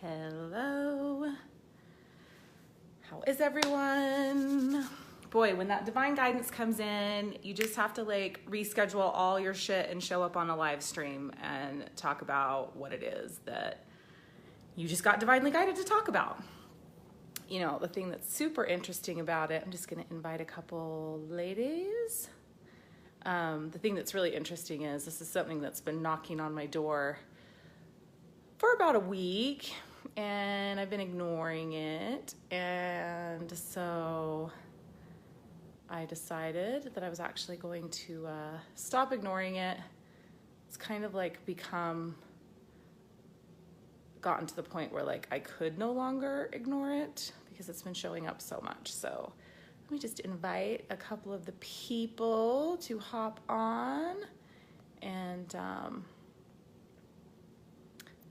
Hello. How is everyone? Boy, when that divine guidance comes in, you just have to like reschedule all your shit and show up on a live stream and talk about what it is that you just got divinely guided to talk about. You know, the thing that's super interesting about it, I'm just going to invite a couple ladies. The thing that's really interesting is this is something that's been knocking on my door for about a week, and I've been ignoring it. And so I decided that I was actually going to stop ignoring it. It's kind of like gotten to the point where like I could no longer ignore it because it's been showing up so much. So let me just invite a couple of the people to hop on, and then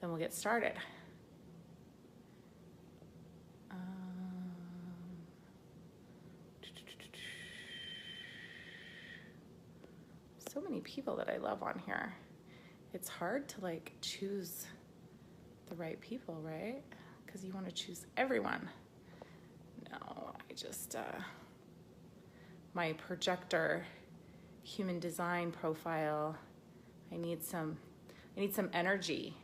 we'll get started. So many people that I love on here. It's hard to like choose the right people, right? Because you want to choose everyone. No, I just, my projector human design profile, I need some energy.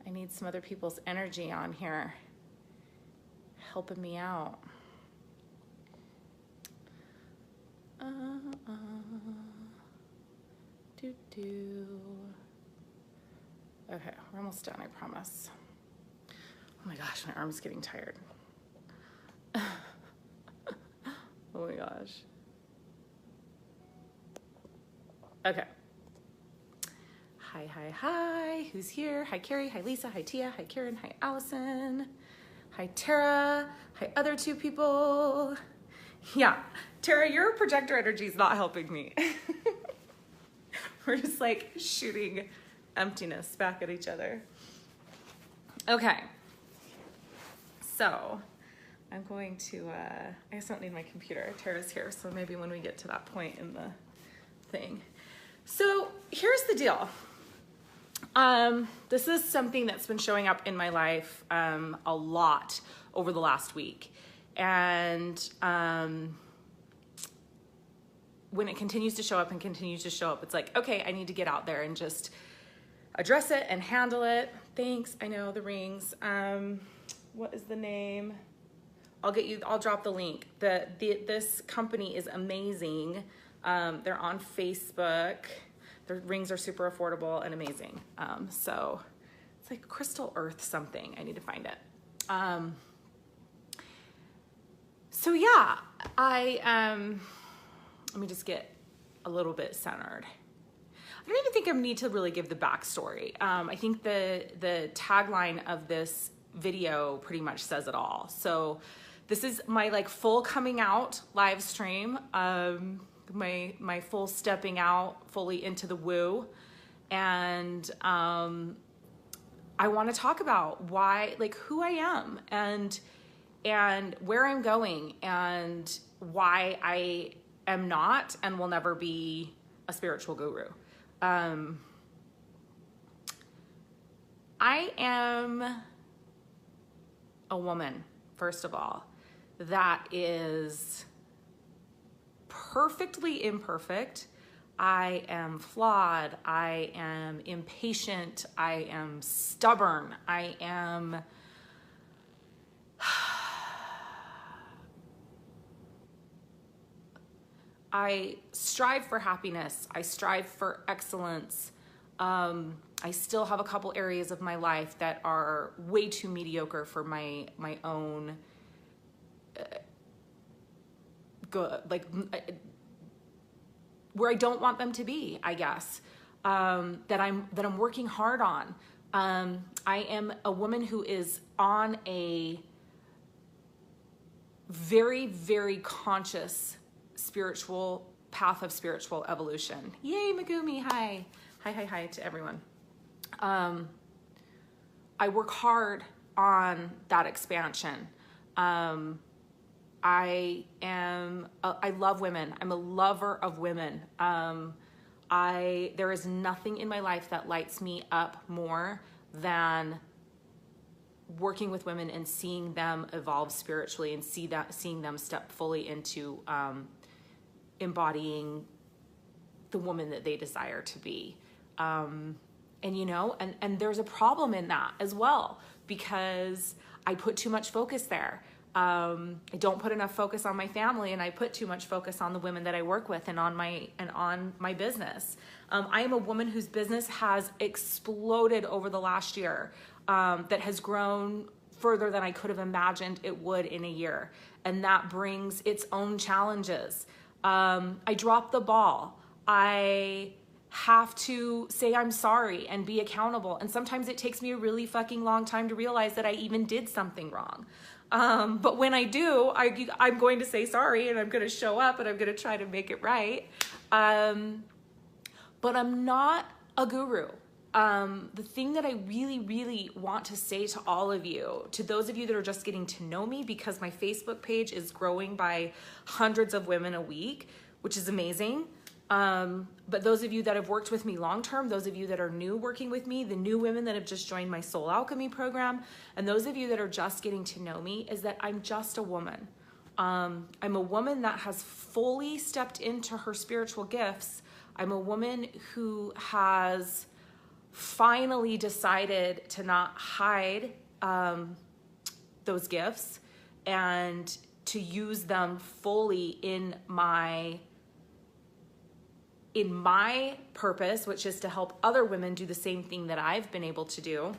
I need some other people's energy on here helping me out. Okay, we're almost done, I promise. Oh my gosh, my arm's getting tired. Oh my gosh. Okay. Hi. Who's here? Hi, Carrie. Hi, Lisa. Hi, Tia. Hi, Karen. Hi, Allison. Hi, Tara. Hi, other two people. Yeah, Tara, your projector energy is not helping me. We're just like shooting emptiness back at each other. Okay. So I'm going to, I just don't need my computer. Tara's here, so maybe when we get to that point in the thing. So here's the deal. This is something that's been showing up in my life a lot over the last week. And when it continues to show up, it's like, okay, I need to get out there and just address it and handle it. Thanks, I know, the rings. What is the name? I'll drop the link. This company is amazing. They're on Facebook. Their rings are super affordable and amazing. So it's like Crystal Earth something. I need to find it. So yeah, let me just get a little bit centered. I don't even think I need to really give the backstory. I think the tagline of this video pretty much says it all. So this is my like full coming out live stream. My full stepping out fully into the woo. And I want to talk about why, like who I am and where I'm going and why I am not and will never be a spiritual guru. I am a woman, first of all, that is perfectly imperfect. I am flawed. I am impatient. I am stubborn. I strive for happiness. I strive for excellence. I still have a couple areas of my life that are way too mediocre for my own good, like where I don't want them to be, I guess. That I'm working hard on. I am a woman who is on a very, very conscious spiritual path of spiritual evolution. Yay, Megumi, hi. Hi to everyone. I work hard on that expansion. I love women. I'm a lover of women. There is nothing in my life that lights me up more than working with women and seeing them evolve spiritually and seeing them step fully into embodying the woman that they desire to be. And there's a problem in that as well, because I put too much focus there. I don't put enough focus on my family, and I put too much focus on the women that I work with and on my business. I am a woman whose business has exploded over the last year, that has grown further than I could have imagined it would in a year. And that brings its own challenges. I dropped the ball. I have to say I'm sorry and be accountable. And sometimes it takes me a really fucking long time to realize that I even did something wrong. But when I do, I'm going to say sorry, and I'm going to show up, and I'm going to try to make it right. But I'm not a guru. The thing that I really, really want to say to all of you, to those of you that are just getting to know me, because my Facebook page is growing by hundreds of women a week, which is amazing. But those of you that have worked with me long-term, those of you that are new working with me, the new women that have just joined my Soul Alchemy program, and those of you that are just getting to know me, is that I'm just a woman. I'm a woman that has fully stepped into her spiritual gifts. I'm a woman who has finally decided to not hide those gifts and to use them fully in my purpose, which is to help other women do the same thing that I've been able to do.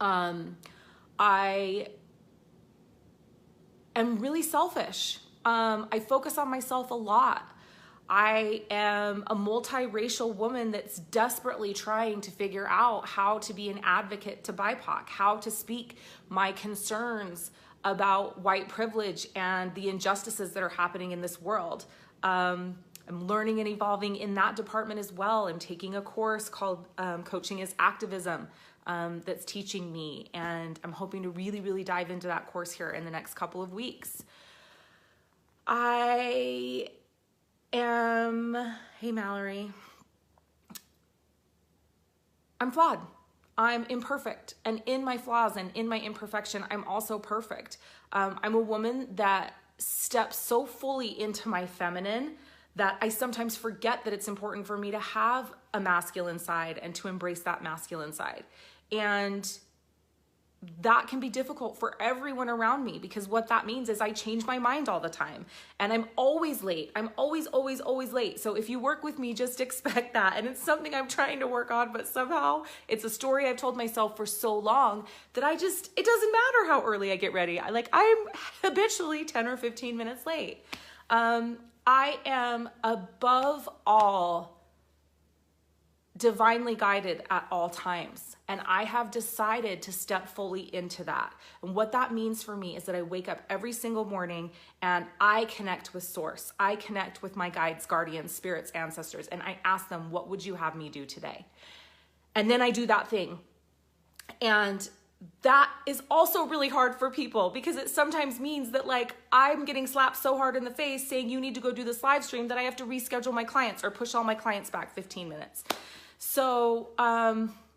I am really selfish. I focus on myself a lot. I am a multiracial woman that's desperately trying to figure out how to be an advocate to BIPOC, how to speak my concerns about white privilege and the injustices that are happening in this world. I'm learning and evolving in that department as well. I'm taking a course called Coaching is Activism that's teaching me, and I'm hoping to really, really dive into that course here in the next couple of weeks. Hey Mallory, I'm flawed. I'm imperfect. And in my flaws and in my imperfection, I'm also perfect. I'm a woman that steps so fully into my feminine that I sometimes forget that it's important for me to have a masculine side and to embrace that masculine side. And that can be difficult for everyone around me, because what that means is I change my mind all the time, and I'm always late. I'm always late. So if you work with me, just expect that. And it's something I'm trying to work on, but somehow it's a story I've told myself for so long that it doesn't matter how early I get ready. I'm habitually 10 or 15 minutes late. I am above all divinely guided at all times. And I have decided to step fully into that. And what that means for me is that I wake up every single morning and I connect with Source. I connect with my guides, guardians, spirits, ancestors, and I ask them, what would you have me do today? And then I do that thing. And that is also really hard for people, because it sometimes means that I'm getting slapped so hard in the face saying you need to go do this live stream that I have to reschedule my clients or push all my clients back 15 minutes. So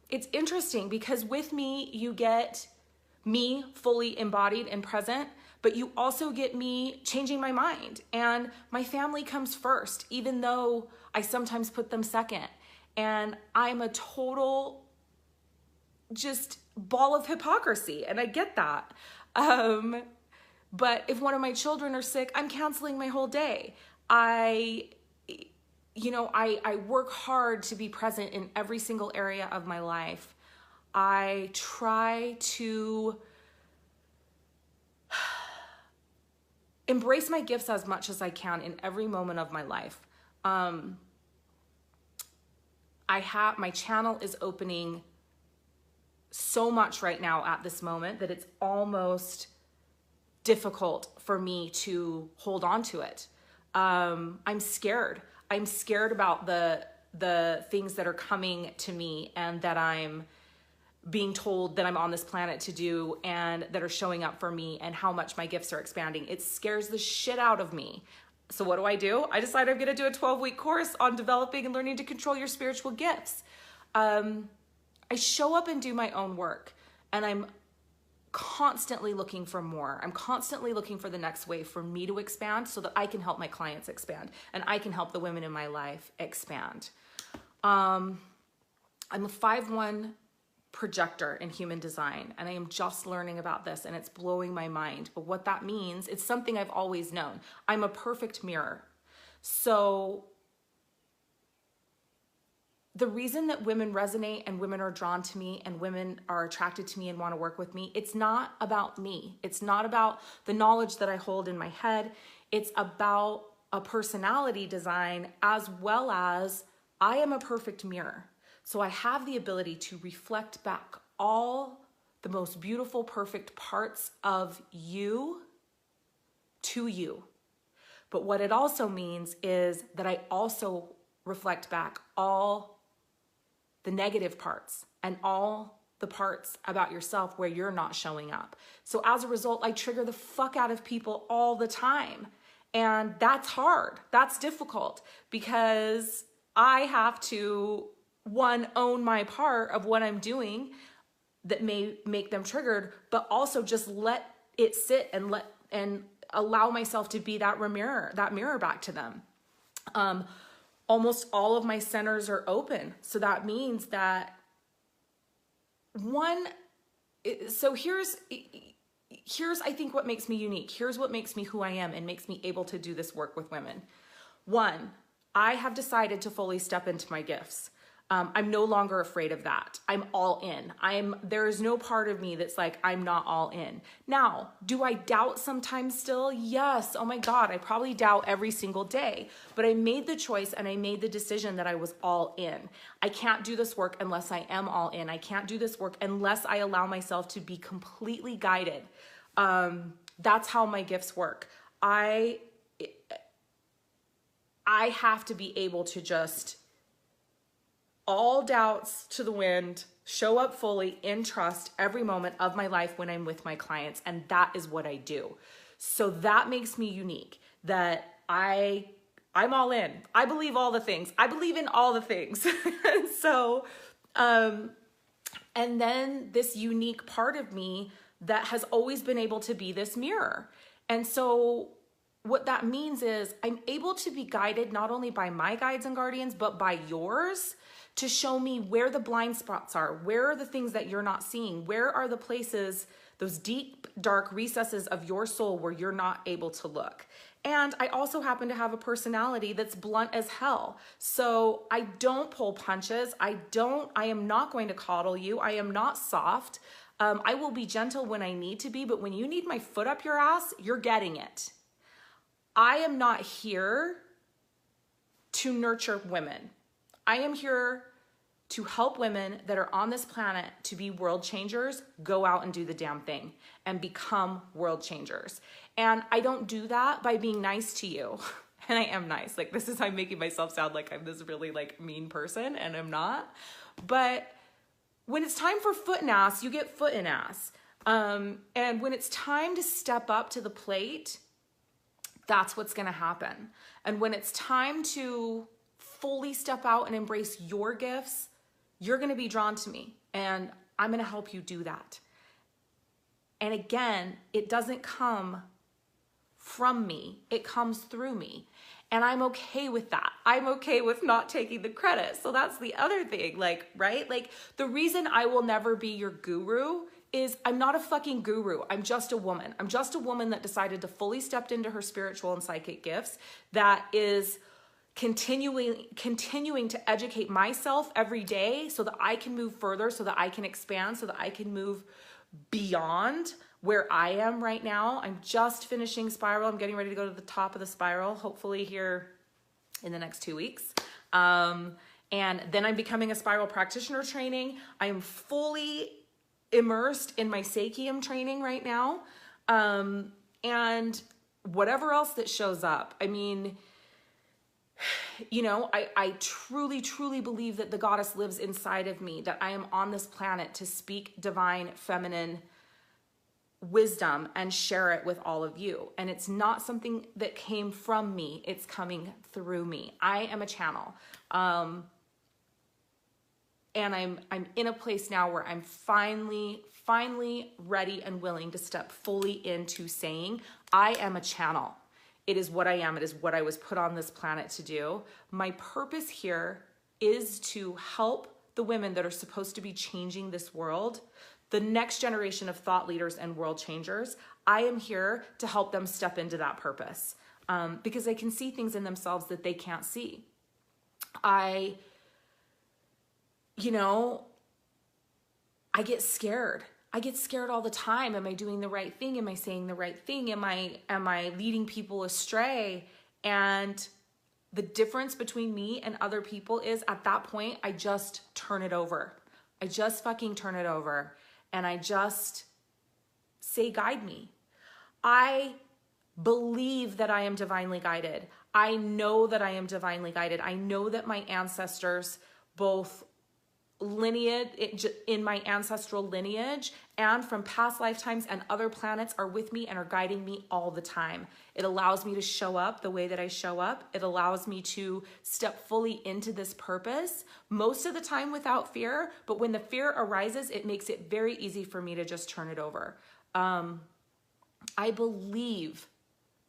it's interesting, because with me, you get me fully embodied and present, but you also get me changing my mind. And my family comes first, even though I sometimes put them second. And I'm a total just ball of hypocrisy, and I get that. But if one of my children are sick, I'm canceling my whole day. I work hard to be present in every single area of my life. I try to embrace my gifts as much as I can in every moment of my life. My channel is opening so much right now at this moment that it's almost difficult for me to hold on to it. I'm scared. I'm scared about the things that are coming to me and that I'm being told that I'm on this planet to do and that are showing up for me, and how much my gifts are expanding. It scares the shit out of me. So what do? I decide I'm going to do a 12-week course on developing and learning to control your spiritual gifts. I show up and do my own work, and I'm constantly looking for more. I'm constantly looking for the next way for me to expand so that I can help my clients expand and I can help the women in my life expand. I'm a 5/1 projector in human design, and I am just learning about this and it's blowing my mind. But what that means, it's something I've always known. I'm a perfect mirror. So the reason that women resonate and women are drawn to me and women are attracted to me and want to work with me, it's not about me. It's not about the knowledge that I hold in my head. It's about a personality design, as well as I am a perfect mirror. So I have the ability to reflect back all the most beautiful, perfect parts of you to you. But what it also means is that I also reflect back all the negative parts and all the parts about yourself where you're not showing up. So as a result, I trigger the fuck out of people all the time. And that's hard. That's difficult because I have to, one, own my part of what I'm doing that may make them triggered, but also just let it sit and allow myself to be that mirror back to them. Almost all of my centers are open. So that means that here's I think what makes me unique. Here's what makes me who I am and makes me able to do this work with women. One, I have decided to fully step into my gifts. I'm no longer afraid of that. I'm all in. There is no part of me that's like, I'm not all in. Now, do I doubt sometimes still? Yes. Oh my God, I probably doubt every single day, but I made the choice and I made the decision that I was all in. I can't do this work unless I am all in. I can't do this work unless I allow myself to be completely guided. That's how my gifts work. I have to be able to just all doubts to the wind, show up fully in trust every moment of my life when I'm with my clients. And that is what I do. So that makes me unique, that I'm all in. I believe all the things. I believe in all the things. So, and then this unique part of me that has always been able to be this mirror. And so what that means is I'm able to be guided not only by my guides and guardians, but by yours, to show me where the blind spots are, where are the things that you're not seeing, where are the places, those deep, dark recesses of your soul where you're not able to look. And I also happen to have a personality that's blunt as hell. So I don't pull punches. I am not going to coddle you. I am not soft. I will be gentle when I need to be, but when you need my foot up your ass, you're getting it. I am not here to nurture women. I am here to help women that are on this planet to be world changers, go out and do the damn thing and become world changers. And I don't do that by being nice to you. And I am nice. Like, this is, I'm making myself sound like I'm this really like mean person, and I'm not. But when it's time for foot and ass, you get foot and ass. And when it's time to step up to the plate, that's what's going to happen. And when it's time to fully step out and embrace your gifts, you're going to be drawn to me, and I'm going to help you do that. And again, it doesn't come from me. It comes through me. And I'm okay with that. I'm okay with not taking the credit. So that's the other thing, like, right? Like, the reason I will never be your guru is I'm not a fucking guru. I'm just a woman. I'm just a woman that decided to fully step into her spiritual and psychic gifts, that is continuing to educate myself every day so that I can move further, so that I can expand, so that I can move beyond where I am right now. I'm just finishing spiral. I'm getting ready to go to the top of the spiral, hopefully here in the next 2 weeks. And then I'm becoming a spiral practitioner training. I am fully immersed in my Seikium training right now. And whatever else that shows up. I mean, you know, I truly, truly believe that the goddess lives inside of me, that I am on this planet to speak divine feminine wisdom and share it with all of you. And it's not something that came from me. It's coming through me. I am a channel. And I'm in a place now where I'm finally ready and willing to step fully into saying, I am a channel. It is what I am. It is what I was put on this planet to do. My purpose here is to help the women that are supposed to be changing this world, the next generation of thought leaders and world changers. I am here to help them step into that purpose because they can see things in themselves that they can't see. I get scared. I get scared all the time. Am I doing the right thing? Am I saying the right thing? Am I leading people astray? And the difference between me and other people is at that point, I just turn it over. I just fucking turn it over. And I just say, guide me. I believe that I am divinely guided. I know that I am divinely guided. I know that my ancestors, both lineage in my ancestral lineage and from past lifetimes and other planets, are with me and are guiding me all the time. It allows me to show up the way that I show up. It allows me to step fully into this purpose, most of the time without fear, but when the fear arises, it makes it very easy for me to just turn it over. I believe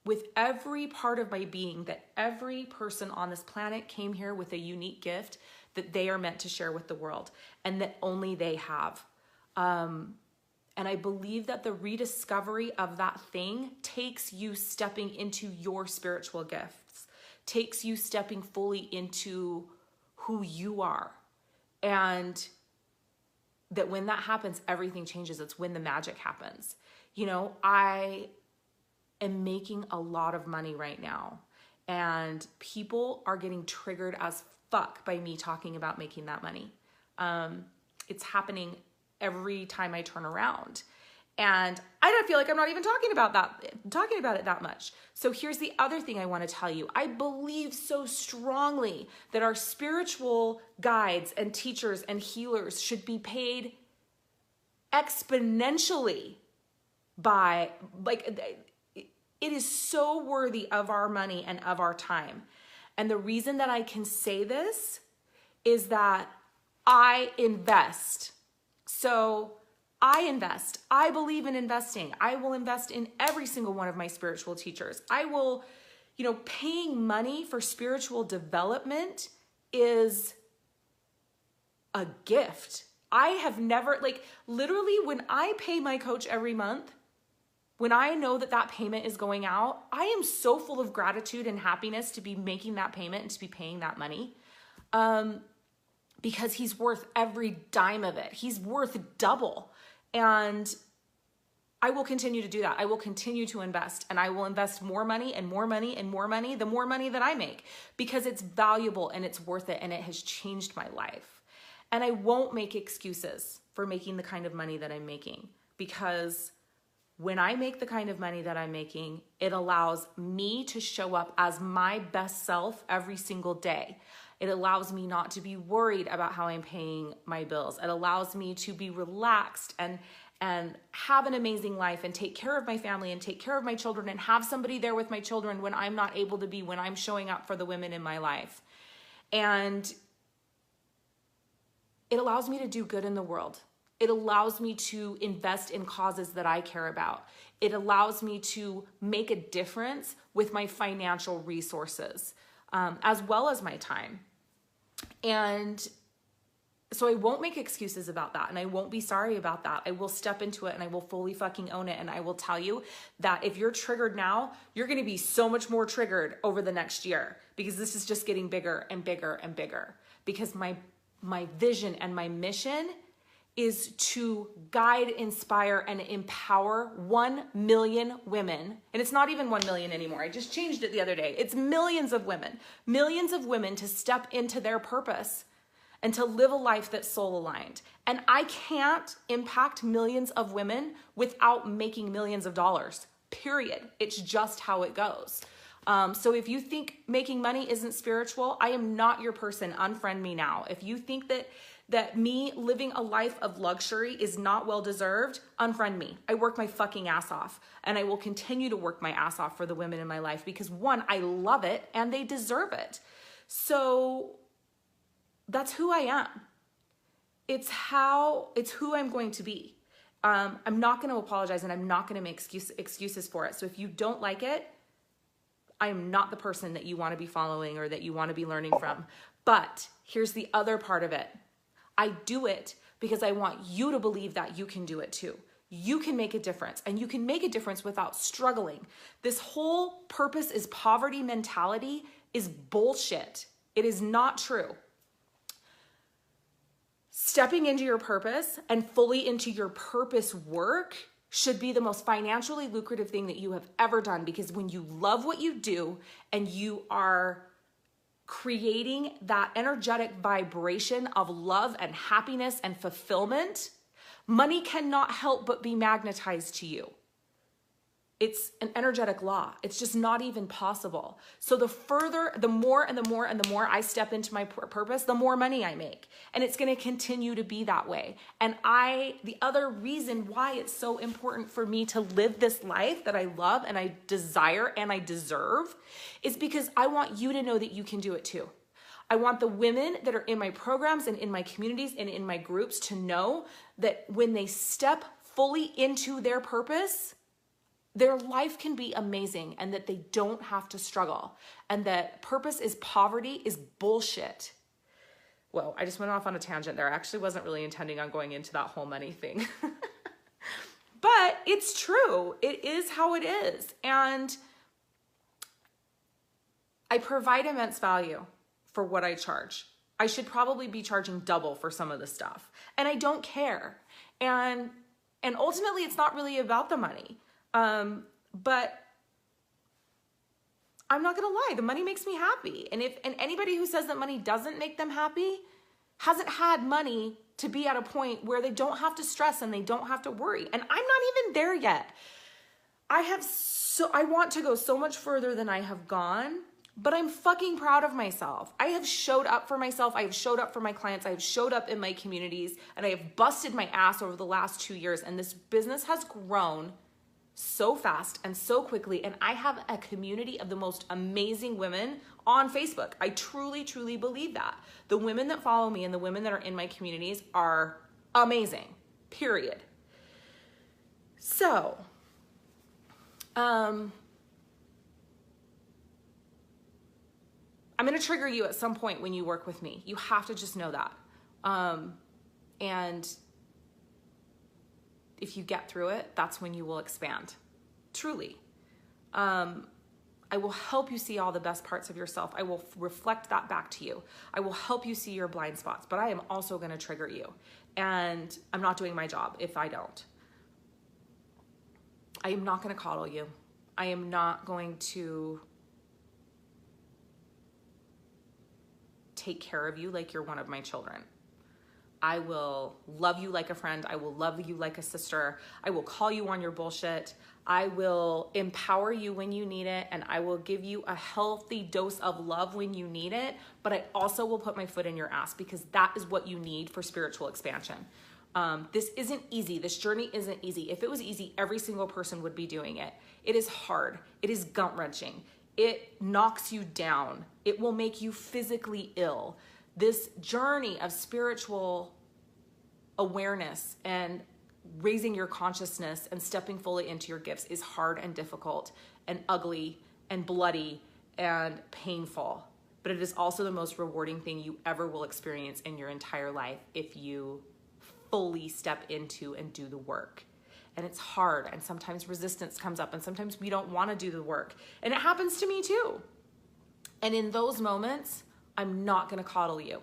with every part of my being that every person on this planet came here with a unique gift that they are meant to share with the world and that only they have. And I believe that the rediscovery of that thing takes you stepping into your spiritual gifts, takes you stepping fully into who you are. And that when that happens, everything changes. It's when the magic happens. I am making a lot of money right now, and people are getting triggered as fuck by me talking about making that money. It's happening every time I turn around, and I don't feel like I'm not even talking about it that much. So here's the other thing I want to tell you. I believe so strongly that our spiritual guides and teachers and healers should be paid exponentially by, it is so worthy of our money and of our time. And the reason that I can say this is that I invest. So I invest. I believe in investing. I will invest in every single one of my spiritual teachers. I will, paying money for spiritual development is a gift. I have never, literally when I pay my coach every month, when I know that payment is going out, I am so full of gratitude and happiness to be making that payment and to be paying that money. Because he's worth every dime of it. He's worth double. And I will continue to do that. I will continue to invest, and I will invest more money and more money and more money, the more money that I make, because it's valuable and it's worth it and it has changed my life. And I won't make excuses for making the kind of money that I'm making, because when I make the kind of money that I'm making, it allows me to show up as my best self every single day. It allows me not to be worried about how I'm paying my bills. It allows me to be relaxed and have an amazing life and take care of my family and take care of my children and have somebody there with my children when I'm not able to be, when I'm showing up for the women in my life. And it allows me to do good in the world. It allows me to invest in causes that I care about. It allows me to make a difference with my financial resources, as well as my time. And so I won't make excuses about that, and I won't be sorry about that. I will step into it and I will fully fucking own it. And I will tell you that if you're triggered now, you're going to be so much more triggered over the next year, because this is just getting bigger and bigger and bigger. Because my vision and my mission is to guide, inspire, and empower 1 million women. And it's not even 1 million anymore. I just changed it the other day. It's millions of women to step into their purpose and to live a life that's soul aligned. And I can't impact millions of women without making millions of dollars, period. It's just how it goes. So if you think making money isn't spiritual, I am not your person. Unfriend me now. If you think that me living a life of luxury is not well-deserved, unfriend me. I work my fucking ass off, and I will continue to work my ass off for the women in my life, because one, I love it and they deserve it. So that's who I am. it's who I'm going to be. I'm not going to apologize, and I'm not going to make excuses for it. So if you don't like it, I am not the person that you want to be following or that you want to be learning from. But here's the other part of it. I do it because I want you to believe that you can do it too. You can make a difference, and you can make a difference without struggling. This whole purpose is poverty mentality is bullshit. It is not true. Stepping into your purpose and fully into your purpose work should be the most financially lucrative thing that you have ever done, because when you love what you do and you are creating that energetic vibration of love and happiness and fulfillment, money cannot help but be magnetized to you. It's an energetic law. It's just not even possible. So the more I step into my purpose, the more money I make. And it's going to continue to be that way. And the other reason why it's so important for me to live this life that I love and I desire and I deserve is because I want you to know that you can do it too. I want the women that are in my programs and in my communities and in my groups to know that when they step fully into their purpose, their life can be amazing, and that they don't have to struggle, and that purpose is poverty is bullshit. Well, I just went off on a tangent there. I actually wasn't really intending on going into that whole money thing. But it's true. It is how it is. And I provide immense value for what I charge. I should probably be charging double for some of the stuff. And I don't care. And ultimately, it's not really about the money. But I'm not gonna lie, the money makes me happy. And anybody who says that money doesn't make them happy hasn't had money to be at a point where they don't have to stress and they don't have to worry. And I'm not even there yet. I want to go so much further than I have gone, but I'm fucking proud of myself. I have showed up for myself. I have showed up for my clients. I have showed up in my communities, and I have busted my ass over the last 2 years. And this business has grown so fast and so quickly. And I have a community of the most amazing women on Facebook. I truly, truly believe that. The women that follow me and the women that are in my communities are amazing, period. So, I'm going to trigger you at some point when you work with me. You have to just know that. And if you get through it, that's when you will expand. Truly. I will help you see all the best parts of yourself. I will reflect that back to you. I will help you see your blind spots, but I am also going to trigger you. And I'm not doing my job if I don't. I am not going to coddle you. I am not going to take care of you like you're one of my children. I will love you like a friend. I will love you like a sister. I will call you on your bullshit. I will empower you when you need it, and I will give you a healthy dose of love when you need it, but I also will put my foot in your ass, because that is what you need for spiritual expansion. This isn't easy. This journey isn't easy. If it was easy, every single person would be doing it. It is hard. It is gut-wrenching. It knocks you down. It will make you physically ill. This journey of spiritual awareness and raising your consciousness and stepping fully into your gifts is hard and difficult and ugly and bloody and painful. But it is also the most rewarding thing you ever will experience in your entire life if you fully step into and do the work. And it's hard, and sometimes resistance comes up, and sometimes we don't want to do the work. And it happens to me too. And in those moments, I'm not going to coddle you.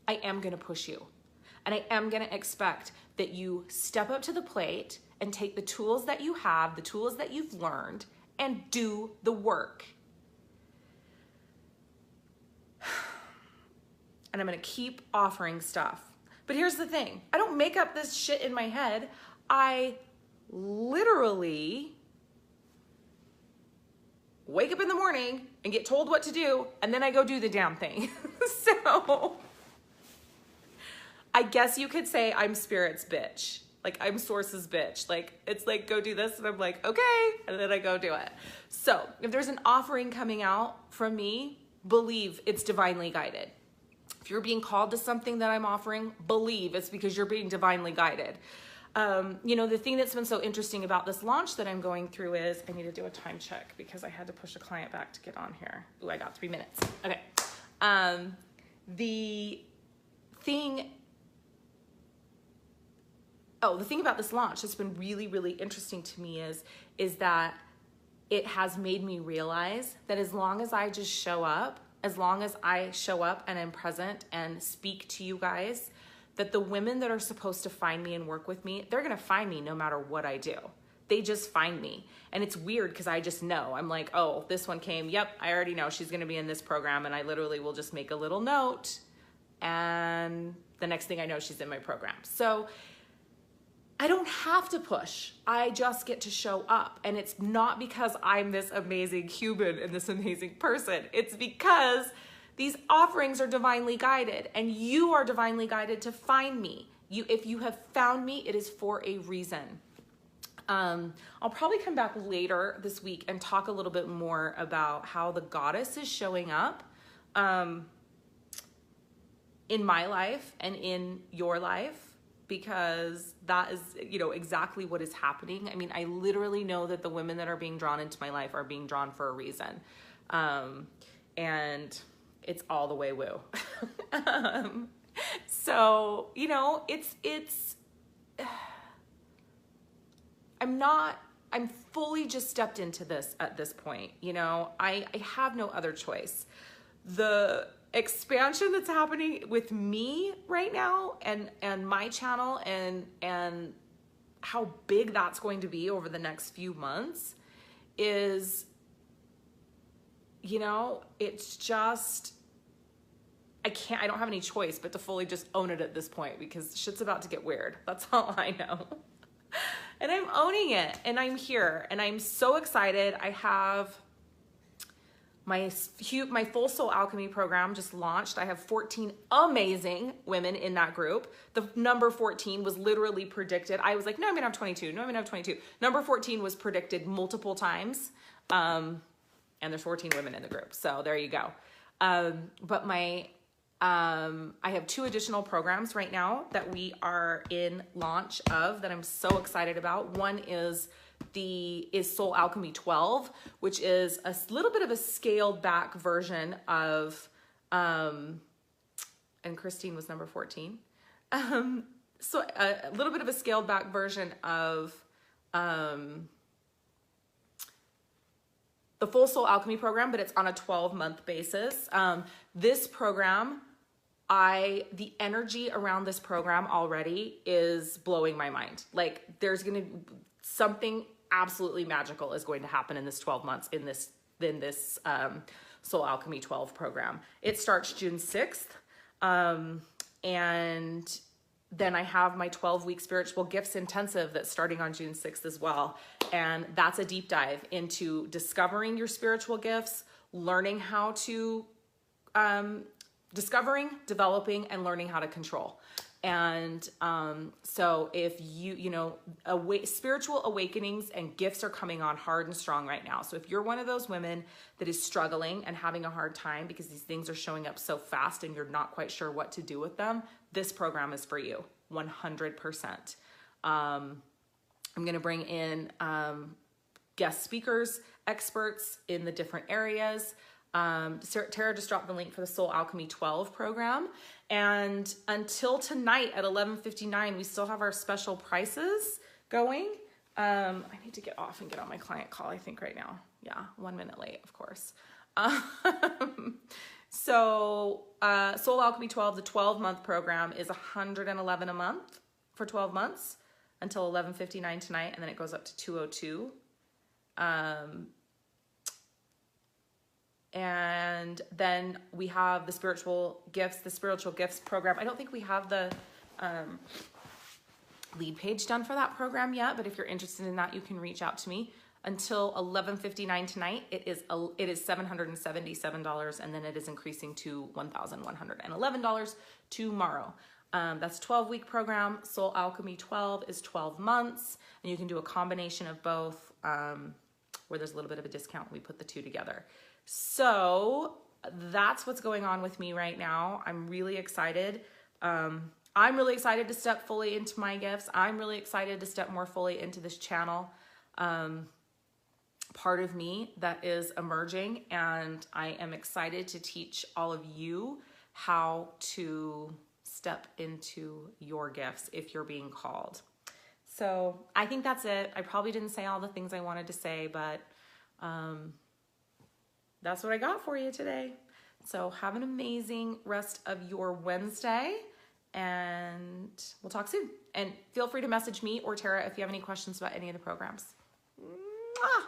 I am going to push you. And I am going to expect that you step up to the plate and take the tools that you have, the tools that you've learned, and do the work. And I'm going to keep offering stuff. But here's the thing. I don't make up this shit in my head. I literally wake up in the morning and get told what to do, and then I go do the damn thing. So I guess you could say I'm Spirit's bitch. Like, I'm Source's bitch. Like, it's like, go do this, and I'm like, okay, and then I go do it. So if there's an offering coming out from me, believe it's divinely guided. If you're being called to something that I'm offering, believe it's because you're being divinely guided. You know, the thing that's been so interesting about this launch that I'm going through is, I need to do a time check because I had to push a client back to get on here. Ooh, I got 3 minutes. Okay. The thing about this launch that's been really, really interesting to me is that it has made me realize that as long as I just show up, as long as I show up and am present and speak to you guys, that the women that are supposed to find me and work with me, they're gonna find me no matter what I do. They just find me. And it's weird because I just know. I'm like, oh, this one came. Yep, I already know she's gonna be in this program. And I literally will just make a little note. And the next thing I know, she's in my program. So I don't have to push. I just get to show up. And it's not because I'm this amazing human and this amazing person. It's because these offerings are divinely guided and you are divinely guided to find me. If you have found me, it is for a reason. I'll probably come back later this week and talk a little bit more about how the goddess is showing up in my life and in your life, because that is, you know, exactly what is happening. I mean, I literally know that the women that are being drawn into my life are being drawn for a reason. And it's all the way woo. So, you know, I'm fully just stepped into this at this point. You know, I have no other choice. The expansion that's happening with me right now and my channel and how big that's going to be over the next few months is, you know, it's just, I don't have any choice but to fully just own it at this point because shit's about to get weird. That's all I know. And I'm owning it and I'm here and I'm so excited. I have my Full Soul Alchemy program just launched. I have 14 amazing women in that group. The number 14 was literally predicted. I was like, no, I'm gonna have 22. No, I'm gonna have 22. Number 14 was predicted multiple times. And there's 14 women in the group. So there you go. But I have 2 additional programs right now that we are in launch of that I'm so excited about. One is Soul Alchemy 12, which is a little bit of a scaled back version of, and Christine was number 14. So a little bit of a scaled back version of, the Full Soul Alchemy program, but it's on a 12-month basis. This program, the energy around this program already is blowing my mind. Like something absolutely magical is going to happen in this 12 months in this Soul Alchemy 12 program. It starts June 6th. And then I have my 12-week spiritual gifts intensive that's starting on June 6th as well. And that's a deep dive into discovering your spiritual gifts, learning how to, discovering, developing, and learning how to control. And so if spiritual awakenings and gifts are coming on hard and strong right now. So if you're one of those women that is struggling and having a hard time because these things are showing up so fast and you're not quite sure what to do with them, this program is for you, 100%. I'm going to bring in guest speakers, experts in the different areas. Tara just dropped the link for the Soul Alchemy 12 program. And until tonight at 11:59, we still have our special prices going. I need to get off and get on my client call, I think right now. Yeah, 1 minute late, of course. So Soul Alchemy 12, the 12-month program is $111 a month for 12 months until 11:59 tonight. And then it goes up to $202. And then we have the spiritual gifts program. I don't think we have the lead page done for that program yet, but if you're interested in that, you can reach out to me. Until 11:59 tonight, it is $777, and then it is increasing to $1,111 tomorrow. That's a 12-week program. Soul Alchemy 12 is 12 months, and you can do a combination of both, where there's a little bit of a discount. We put the 2 together. So that's what's going on with me right now. I'm really excited. I'm really excited to step fully into my gifts. I'm really excited to step more fully into this channel. Part of me that is emerging, and I am excited to teach all of you how to step into your gifts if you're being called. So I think that's it. I probably didn't say all the things I wanted to say, but that's what I got for you today. So have an amazing rest of your Wednesday, and we'll talk soon. And feel free to message me or Tara if you have any questions about any of the programs. Mwah!